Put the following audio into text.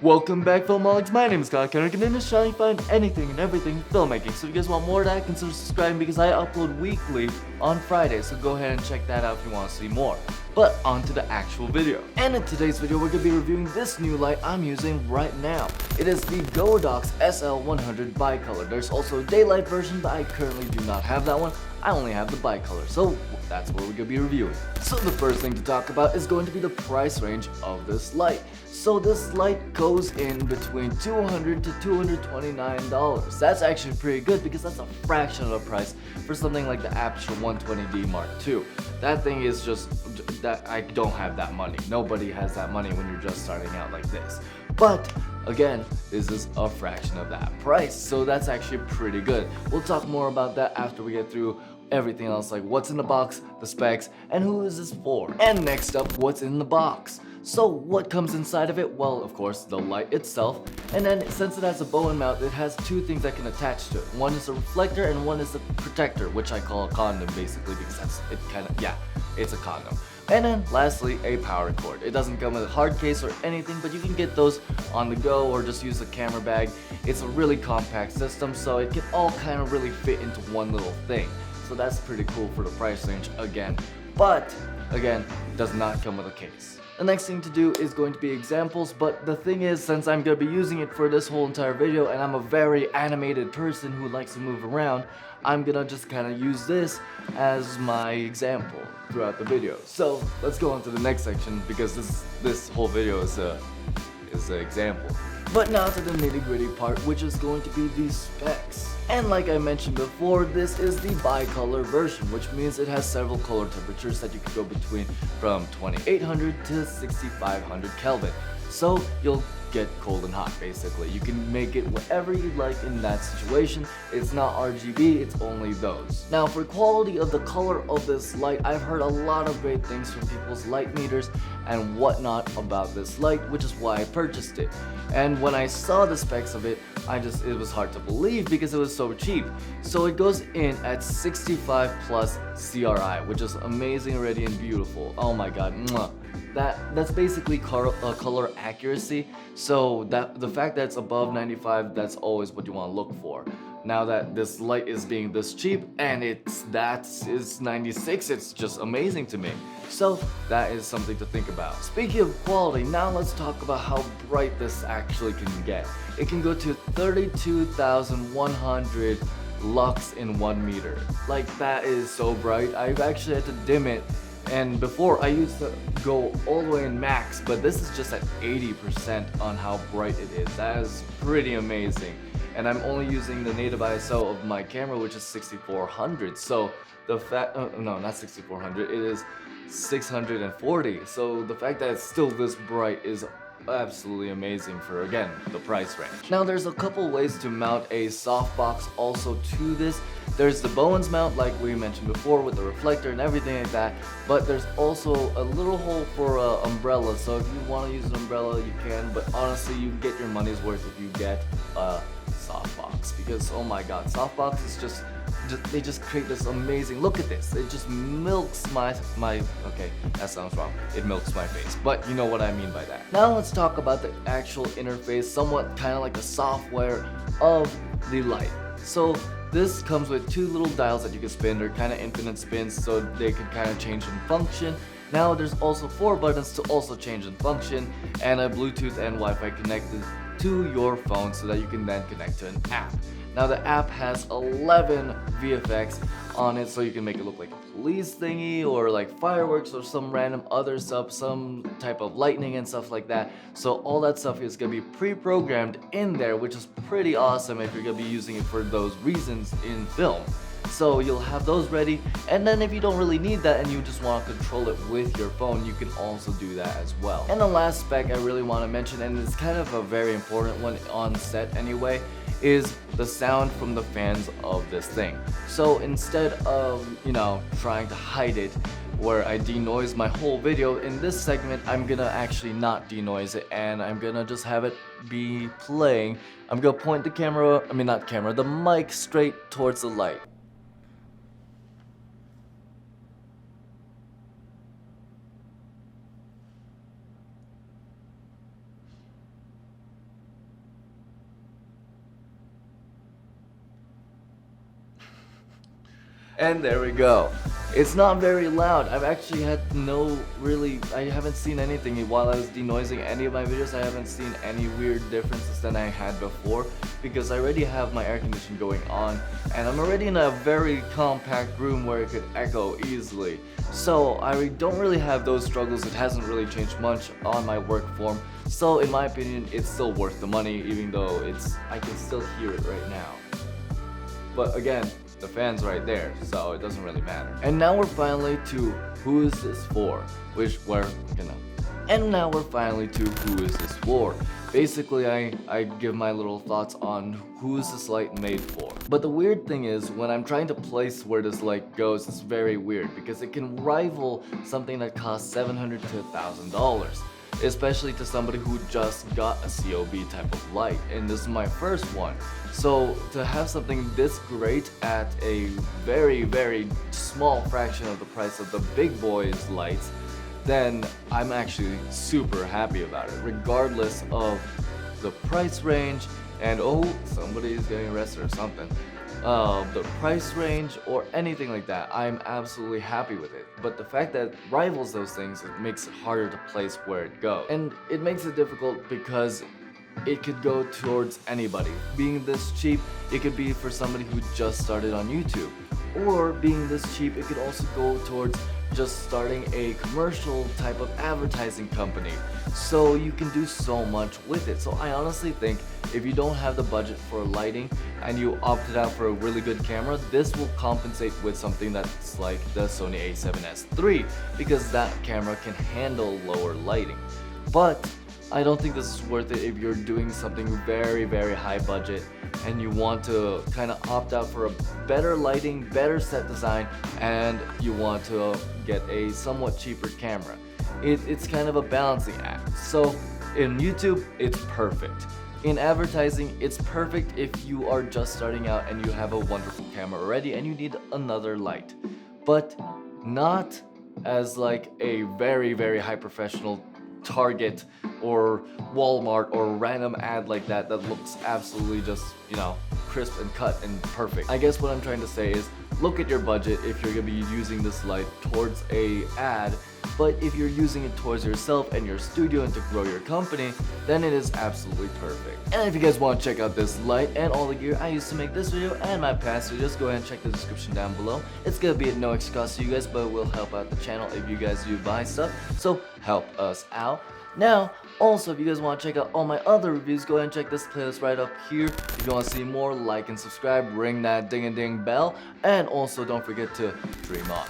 Welcome back, filmologists. My name is Scott Kenrick, and in this channel you find anything and everything filmmaking. So if you guys want more of that, consider subscribing because I upload weekly on Friday. So go ahead and check that out if you want to see more. But on to the actual video. And in today's video, we're going to be reviewing this new light I'm using right now. It is the Godox SL-100 bicolor. There's also a daylight version, but I currently do not have that one. I only have the bicolor, so that's what we're going to be reviewing. So the first thing to talk about is going to be the price range of this light. So this light goes in between $200 to $229. That's actually pretty good because that's a fraction of the price for something like the Aperture 120D Mark II. That thing is just, that I don't have that money. Nobody has that money when you're just starting out like this. But again, this is a fraction of that price, so that's actually pretty good. We'll talk more about that after we get through everything else, like what's in the box, the specs, and who is this for. And next up, what's in the box. So what comes inside of it? Well, of course, the light itself, and then since it has a bow and mount, it has two things that can attach to it. One is a reflector and one is a protector, which I call a condom basically because that's, it kind of, yeah, it's a condom. And then lastly, a power cord. It doesn't come with a hard case or anything, but you can get those on the go or just use a camera bag. It's a really compact system, so it can all kind of really fit into one little thing. So that's pretty cool for the price range again. But again, it does not come with a case. The next thing to do is going to be examples, but the thing is, since I'm going to be using it for this whole entire video and I'm a very animated person who likes to move around, I'm gonna just kind of use this as my example throughout the video. So let's go on to the next section because this whole video is an example. But now to the nitty-gritty part, which is going to be the specs. And like I mentioned before, this is the bicolor version, which means it has several color temperatures that you can go between from 2800 to 6500 Kelvin. So you'll get cold and hot basically. You can make it whatever you like in that situation. It's not RGB, it's only those. Now for quality of the color of this light, I've heard a lot of great things from people's light meters and whatnot about this light, which is why I purchased it. And when I saw the specs of it, it was hard to believe because it was so cheap. So it goes in at 65 plus CRI, which is amazing, ready, and beautiful. Oh my god, mwah. That's basically color accuracy. So that the fact that it's above 95, that's always what you want to look for. Now that this light is being this cheap and it's 96, it's just amazing to me. So that is something to think about. Speaking of quality, now let's talk about how bright this actually can get. It can go to 32,100 lux in 1 meter. Like, that is so bright. I've actually had to dim it. And before I used to go all the way in max, but this is just at 80% on how bright it is. That is pretty amazing. And I'm only using the native ISO of my camera, which is 6400. So the fact, no, not 6400, it is 640. So the fact that it's still this bright is absolutely amazing for, again, the price range. Now there's a couple ways to mount a softbox also to this. There's the Bowens mount like we mentioned before with the reflector and everything like that, but there's also a little hole for an umbrella, so if you want to use an umbrella you can, but honestly you get your money's worth if you get a softbox, because oh my god, softbox is just they just create this amazing, look at this, it just milks my okay, that sounds wrong, it milks my face, but you know what I mean by that. Now let's talk about the actual interface, somewhat kind of like the software of the light. So this comes with two little dials that you can spin. They're kind of infinite spins, so they can kind of change in function. Now there's also 4 buttons to also change in function, and a Bluetooth and Wi-Fi connected to your phone so that you can then connect to an app. Now the app has 11 VFX on it, so you can make it look like a police thingy or like fireworks or some random other stuff, some type of lightning and stuff like that. So all that stuff is going to be pre-programmed in there, which is pretty awesome if you're going to be using it for those reasons in film. So you'll have those ready, and then if you don't really need that and you just want to control it with your phone, you can also do that as well. And the last spec I really want to mention, and it's kind of a very important one on set anyway, is the sound from the fans of this thing. So instead of, you know, trying to hide it where I denoise my whole video, in this segment I'm gonna actually not denoise it and I'm gonna just have it be playing. I'm gonna point the camera, the mic straight towards the light. And there we go. It's not very loud. I've actually had I haven't seen anything while I was denoising any of my videos. I haven't seen any weird differences than I had before because I already have my air conditioning going on and I'm already in a very compact room where it could echo easily. So I don't really have those struggles. It hasn't really changed much on my work form. So in my opinion, it's still worth the money even though I can still hear it right now. But again, the fan's right there, so it doesn't really matter. And now we're finally to who is this for? And now we're finally to who is this for? Basically, I give my little thoughts on who is this light made for. But the weird thing is, when I'm trying to place where this light goes, it's very weird because it can rival something that costs $700 to $1,000. Especially to somebody who just got a COB type of light, and this is my first one. So to have something this great at a very, very small fraction of the price of the big boys lights, then I'm actually super happy about it, regardless of the price range and somebody is getting arrested or something. The price range or anything like that, I'm absolutely happy with it. But the fact that it rivals those things, it makes it harder to place where it goes. And it makes it difficult because it could go towards anybody. Being this cheap, it could be for somebody who just started on YouTube. Or being this cheap, it could also go towards just starting a commercial type of advertising company. So you can do so much with it. So I honestly think if you don't have the budget for lighting and you opted out for a really good camera, this will compensate with something that's like the Sony a7S III because that camera can handle lower lighting. But I don't think this is worth it if you're doing something very, very high budget and you want to kind of opt out for a better lighting, better set design, and you want to get a somewhat cheaper camera. It's kind of a balancing act. So in YouTube, it's perfect. In advertising, it's perfect if you are just starting out and you have a wonderful camera already and you need another light. But not as like a very, very high professional Target or Walmart or random ad like that looks absolutely just, crisp and cut and perfect. I guess what I'm trying to say is look at your budget if you're gonna be using this light towards a ad, but if you're using it towards yourself and your studio and to grow your company, then it is absolutely perfect. And if you guys want to check out this light and all the gear I used to make this video and my past videos, go ahead and check the description down below. It's gonna be at no extra cost to you guys, but it will help out the channel if you guys do buy stuff, so help us out. Now, also, if you guys want to check out all my other reviews, go ahead and check this playlist right up here. If you want to see more, like and subscribe, ring that ding-a-ding bell, and also don't forget to dream on.